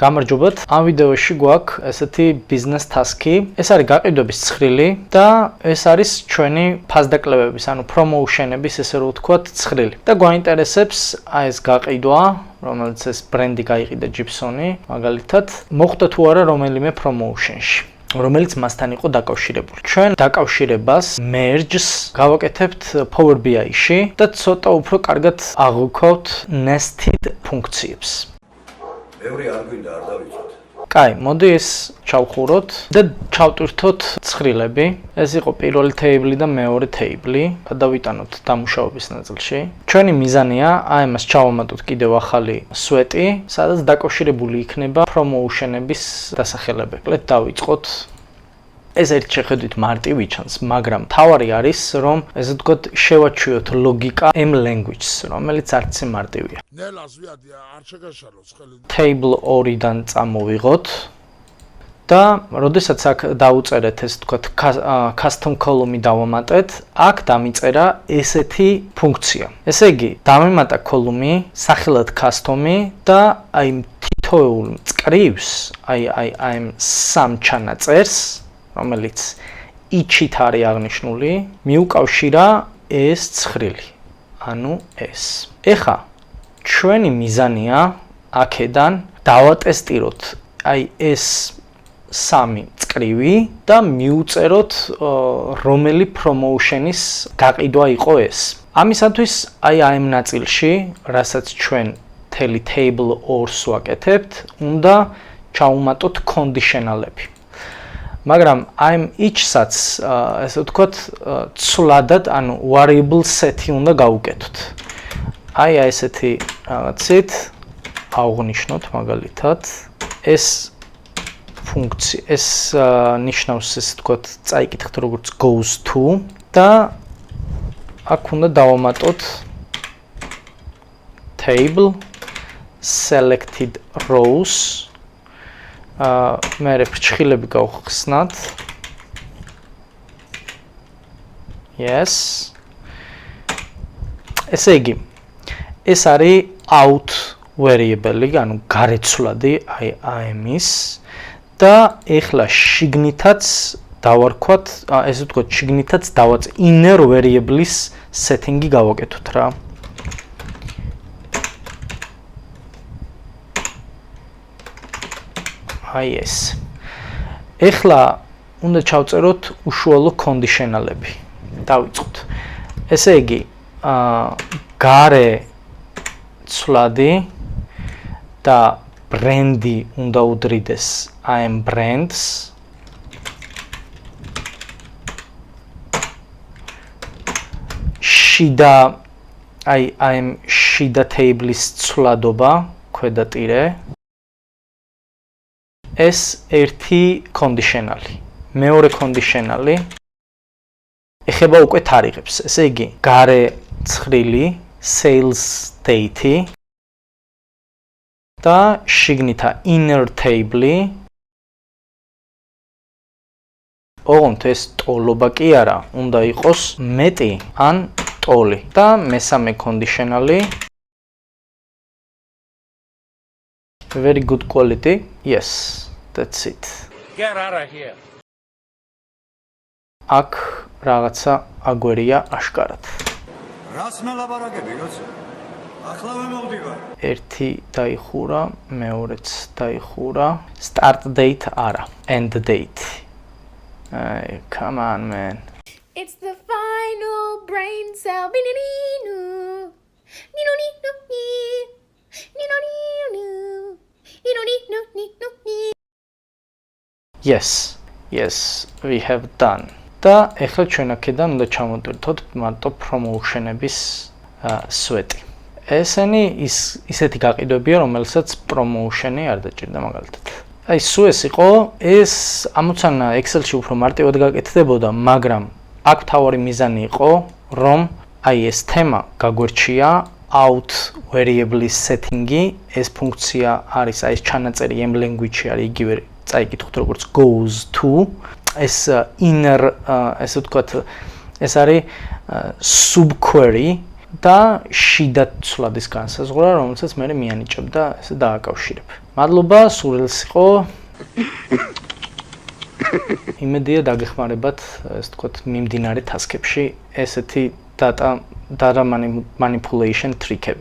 გამარჯობათ. ამ ვიდეოში გვაქვს ესეთი business task-ი. ეს არის გაყიდვების ცხრილი და ეს არის ჩვენი ფასდაკლებების, ანუ promotion-ების, ესე რომ ვთქვათ, ცხრილი. და გვაინტერესებს აი ეს გაყიდვა, რომელიც ეს ბრენდი გაიყიდა Gibson-ი, მაგალითად, მოხდა თუ არა რომელიმე promotion-ში, რომელიც მასთან იყო დაკავშირებული. ჩვენ დაკავშირებას merge-ს გავაკეთებთ Power BI-ში და ცოტა უფრო კარგად აღვქვათ nested ფუნქციებს. ბევრი არ გვინდა არ დავიცვათ. კაი, მოდი ეს ჩავხუროთ და ჩავტვირთოთ ცხრილები. ეს იყო პირველი თეიბლი და მეორე თეიბლი. გადავიტანოთ დამუშავების ნაწილში. ჩვენი მიზანია აი ამას ჩავამატოთ კიდევ ახალი სვეტი, სადაც დაკავშირებული იქნება promotion-ების დასახელებები. ლეთ დავიწყოთ. ეს ერთ შეხედვით მარტივი ჩანს, მაგრამ თავარი არის, რომ ესე ვთქვათ, შევაჩვიოთ ლოგიკა M language-ს, რომელიც არც მარტივია. ნელას ვიადია, არ შეგაშალოს ხელი. Table 2-დან წამოვიღოთ და როდესაც აქ დაუწერეთ ეს ვთქვათ custom column-ი დავამატეთ, აქ დამიწერა ესეთი ფუნქცია. ესე იგი, დამემატა column-ი, სახელად custom-ი და აი თითოეულ მწკრივს, აი სამ ჩანაწერს რომელიც იჩით არის აღნიშნული, მიუკავშირა ეს ცხრილი. ანუ ეს. ეხა ჩვენი მიზანია აქედან დავატესტიროთ აი ეს სამი წკრივი და მიუწეროთ რომელი promotion-ის გაყიდვა იყო ეს. ამისათვის აი ამ ნაწილში, რასაც ჩვენ მთელი table 2-ს ვაკეთებთ, უნდა ჩავუმატოთ conditional-ები. მაგრამ I'm each-საც ესე ვთქვათ ცვლადად, ანუ variable set-ი უნდა გავუკეთოთ. აი ესეთი რაღაცით აღვნიშნოთ მაგალითად ეს ფუნქცია, ეს ნიშნავს ესე ვთქვათ წაიკითხეთ როგორც goes to და აქ უნდა დავამატოთ table SelectRows მე ფრჩხილები გავხსნათ. Yes. ესე იგი, ეს არის out variable-ი, ანუ გარეცვლადი am-ის და ეხლა შიგნითაც დავარქვათ, ესე ვთქვათ, შიგნითაც დავაც inner variable-ის setting-ი გავაკეთოთ რა. აი ეს. ეხლა უნდა ჩავწეროთ უშუალო conditional-ები. დავიწყოთ. ესე იგი, გარე ცვლადი და ბრენდი უნდა უდრიდეს am brands. შიდა am შიდა table-ის ცვლადობა, ქვედა ტირე. ეს ერთი conditional-ი. მეორე conditional-ი ეხება უკვე თარიღებს. ესე იგი, გარე ცხრილი, sales date-ი და შიგნითა inner table-ი. ოღონდ ეს ტოლობა კი არა, უნდა იყოს მეტი ან ტოლი. და მესამე conditional-ი very good quality. Yes, that's it. Get out of here. აქ რაღაცა აგვერია აშკარად. რას მელაპარაკები, როცა? ახლავე მოვდივარ. ერთი დაიხურა, მეორეც დაიხურა. Start date არა, end date. Come on, man. It's the final brain cell. Yes, we have done. და ეხლა ჩვენ აქედან უნდა ჩამოვტვირთოთ მარტო promotion-ების სვეტი. ესენი ისეთი გაყიდვებია, რომელსაც promotion-ი არ დაჭირდა მაგალითად. აი სულ ეს იყო, ეს ამოცანა Excel-ში უფრო მარტივად გაკეთდებოდა, მაგრამ აქ თავარი მიზანი იყო, რომ აი ეს თემა გაგვერჩია out variable-ის setting-ი, ეს ფუნქცია არის, აი ეს ჩანაწერი M language-ში არის იგივე წაიკითხოთ როგორც goes to, ეს inner, ესე ვთქვათ, ეს არის subquery და შიდა ცვლადის განსაზღვრა, რომელსაც მე მიანიჭებ და ესე დააკავშირებ. მადლობა, სურვილს იყო. იმედია დაგეხმარებათ, ასე ვთქვათ, მიმდინარე task-ებში ესეთი data manipulation ტრიკები.